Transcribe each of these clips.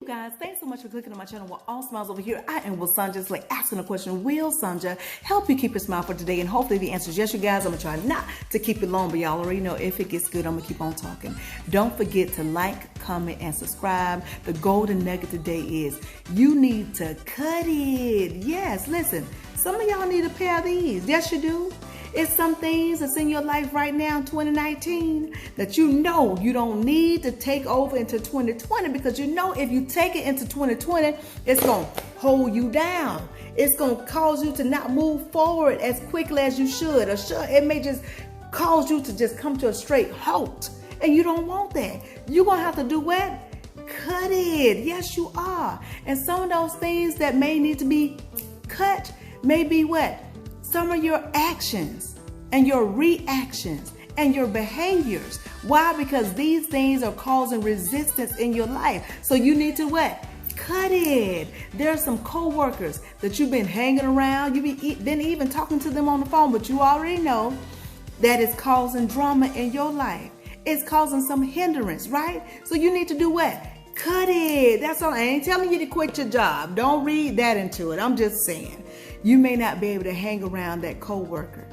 Guys, thanks so much for clicking on my channel. We're all smiles over here. I am with Sanja, just like asking a question. Will Sanja help you keep your smile for today? And hopefully the answer is yes, you guys. I'm gonna try not to keep it long, but y'all already know if it gets good, I'm gonna keep on talking. Don't forget to like, comment, and subscribe. The golden nugget today is you need to cut it. Yes, listen, some of y'all need a pair of these. Yes, you do. It's some things that's in your life right now in 2019 that you know you don't need to take over into 2020, because you know if you take it into 2020, it's going to hold you down. It's going to cause you to not move forward as quickly as you should. Or it may just cause you to just come to a straight halt. And you don't want that. You're going to have to do what? Cut it. Yes, you are. And some of those things that may need to be cut may be what? Some of your actions and your reactions and your behaviors. Why? Because these things are causing resistance in your life. So you need to what? Cut it. There are some co-workers that you've been hanging around. You've been even talking to them on the phone, but you already know that it's causing drama in your life. It's causing some hindrance, right? So you need to do what? Cut it. That's all. I ain't telling you to quit your job. Don't read that into it. I'm just saying. You may not be able to hang around that coworker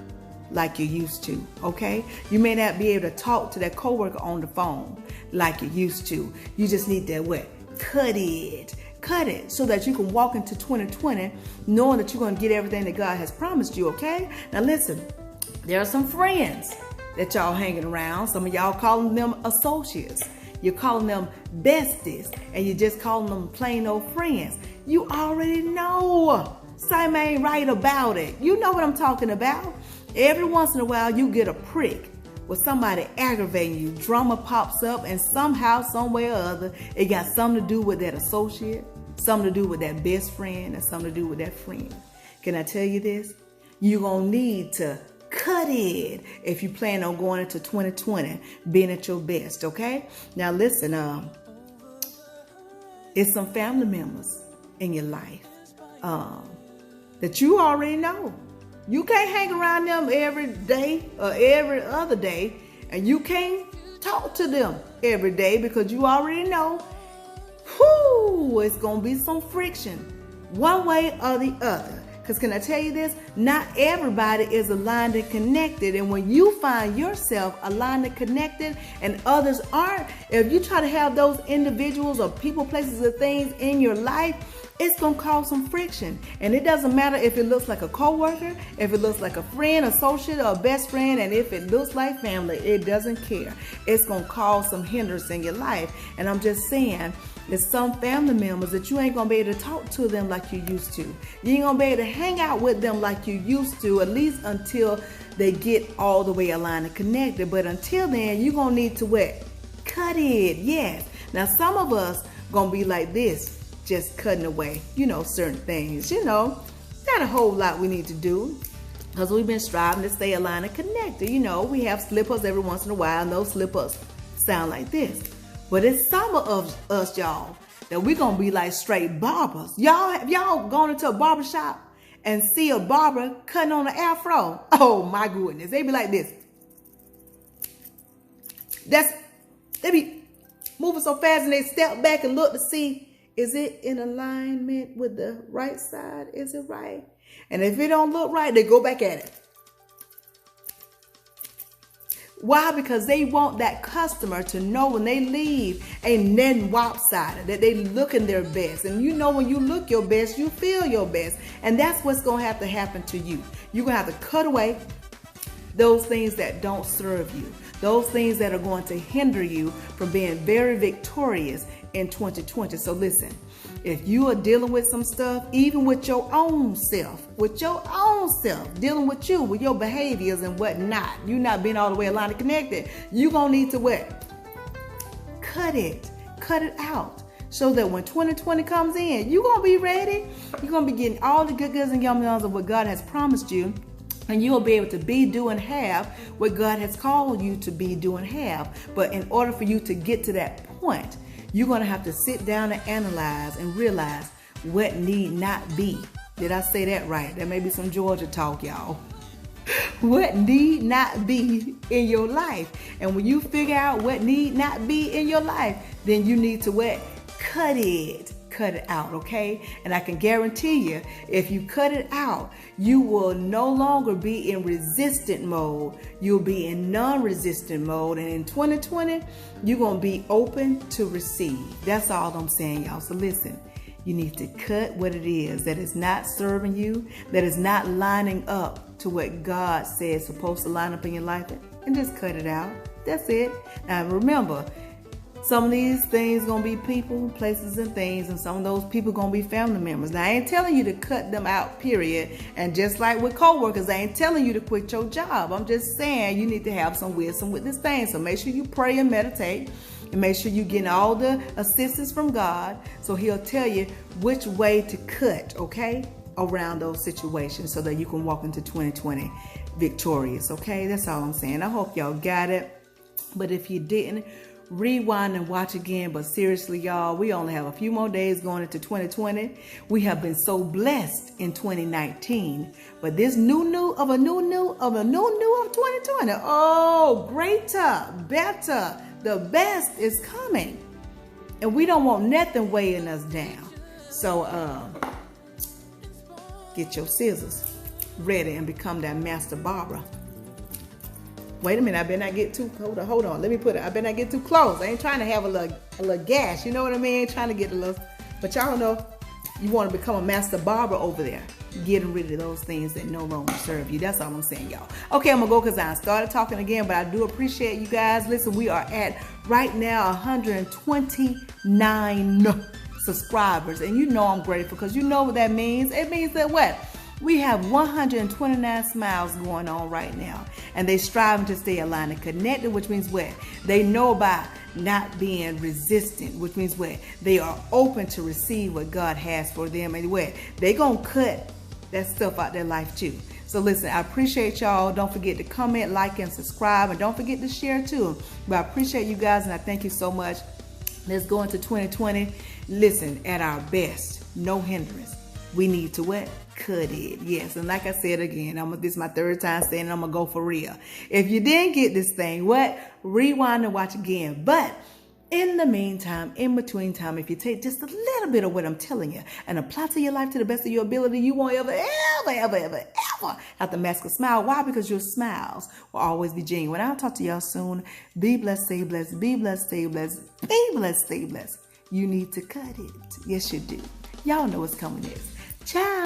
like you used to, okay? You may not be able to talk to that coworker on the phone like you used to. You just need to what? Cut it. Cut it so that you can walk into 2020 knowing that you're going to get everything that God has promised you, okay? Now listen, there are some friends that y'all hanging around. Some of y'all calling them associates. You're calling them besties, and you're just calling them plain old friends. You already know. Some ain't right about it. You know what I'm talking about. Every once in a while, you get a prick with somebody aggravating you. Drama pops up, and somehow, some way or other, it got something to do with that associate, something to do with that best friend, and something to do with that friend. Can I tell you this? You're going to need to cut it if you plan on going into 2020 being at your best, okay? Now listen, it's some family members in your life that you already know. You can't hang around them every day or every other day, and you can't talk to them every day because you already know, it's gonna be some friction one way or the other. Because can I tell you this? Not everybody is aligned and connected. And when you find yourself aligned and connected and others aren't, if you try to have those individuals or people, places, or things in your life, it's going to cause some friction. And it doesn't matter if it looks like a coworker, if it looks like a friend, associate, or a best friend, and if it looks like family, it doesn't care. It's going to cause some hindrance in your life. And I'm just saying, there's some family members that you ain't going to be able to talk to them like you used to. You ain't going to be able to hang out with them like you used to, at least until they get all the way aligned and connected. But until then, you're going to need to what? Cut it. Yes. Now, some of us going to be like this, just cutting away, certain things. Not a whole lot we need to do, because we've been striving to stay aligned and connected. We have slip-ups every once in a while, and those slip-ups sound like this. But it's some of us, y'all, that we're going to be like straight barbers. Y'all gone into a barber shop and see a barber cutting on an afro? Oh, my goodness. They be like this. They be moving so fast, and they step back and look to see, is it in alignment with the right side? Is it right? And if it don't look right, they go back at it. Why? Because they want that customer to know when they leave ain't nothing lopsided, that they looking their best. And when you look your best, you feel your best. And that's what's going to have to happen to you. You're going to have to cut away those things that don't serve you, those things that are going to hinder you from being very victorious in 2020. So listen, if you are dealing with some stuff, even with your own self, dealing with you, with your behaviors and whatnot, you not being all the way aligned and connected, you're going to need to what? Cut it out, so that when 2020 comes in, you're going to be ready. You're going to be getting all the good goods and yum yums of what God has promised you. And you'll be able to be, do, and have what God has called you to be, do, and have. But in order for you to get to that point, you're going to have to sit down and analyze and realize what need not be. Did I say that right? There may be some Georgia talk, y'all. What need not be in your life. And when you figure out what need not be in your life, then you need to what? cut it out, okay? And I can guarantee you, if you cut it out, you will no longer be in resistant mode. You'll be in non-resistant mode. And in 2020, you're going to be open to receive. That's all I'm saying, y'all. So listen, you need to cut what it is that is not serving you, that is not lining up to what God says is supposed to line up in your life, and just cut it out. That's it. Now remember, some of these things gonna be people, places, and things, and some of those people gonna be family members. Now I ain't telling you to cut them out, period. And just like with co-workers, I ain't telling you to quit your job. I'm just saying you need to have some wisdom with this thing. So make sure you pray and meditate, and make sure you're getting all the assistance from God, so He'll tell you which way to cut, okay, around those situations, so that you can walk into 2020 victorious, okay? That's all I'm saying. I hope y'all got it. But if you didn't, rewind and watch again. But seriously, y'all, we only have a few more days going into 2020. We have been so blessed in 2019, but this new of 2020, oh, greater, better, the best is coming, and we don't want nothing weighing us down. So get your scissors ready and become that master barber. Wait a minute, I better not get too, hold on, let me put it, I better not get too close. I ain't trying to have a little gash, you know what I mean? Trying to get a little, but y'all know, you want to become a master barber over there, getting rid of those things that no longer serve you. That's all I'm saying, y'all. Okay, I'm gonna go because I started talking again, but I do appreciate you guys. Listen, we are at, right now, 129 subscribers, and you know I'm grateful, because you know what that means. It means that what? We have 129 smiles going on right now, and they striving to stay aligned and connected, which means what? They know about not being resistant, which means what? They are open to receive what God has for them, and what? They gonna cut that stuff out their life too. So listen, I appreciate y'all. Don't forget to comment, like, and subscribe, and don't forget to share too. But I appreciate you guys, and I thank you so much. Let's go into 2020. Listen, at our best, no hindrance. We need to what? Cut it. Yes, and like I said again, this is my third time saying it, I'm gonna go for real. If you didn't get this thing, what? Rewind and watch again. But in the meantime, in between time, if you take just a little bit of what I'm telling you and apply to your life to the best of your ability, you won't ever have to mask a smile. Why? Because your smiles will always be genuine. I'll talk to y'all soon. Be blessed, stay blessed, be blessed, stay blessed, be blessed, stay blessed. You need to cut it. Yes, you do. Y'all know what's coming next. Ciao.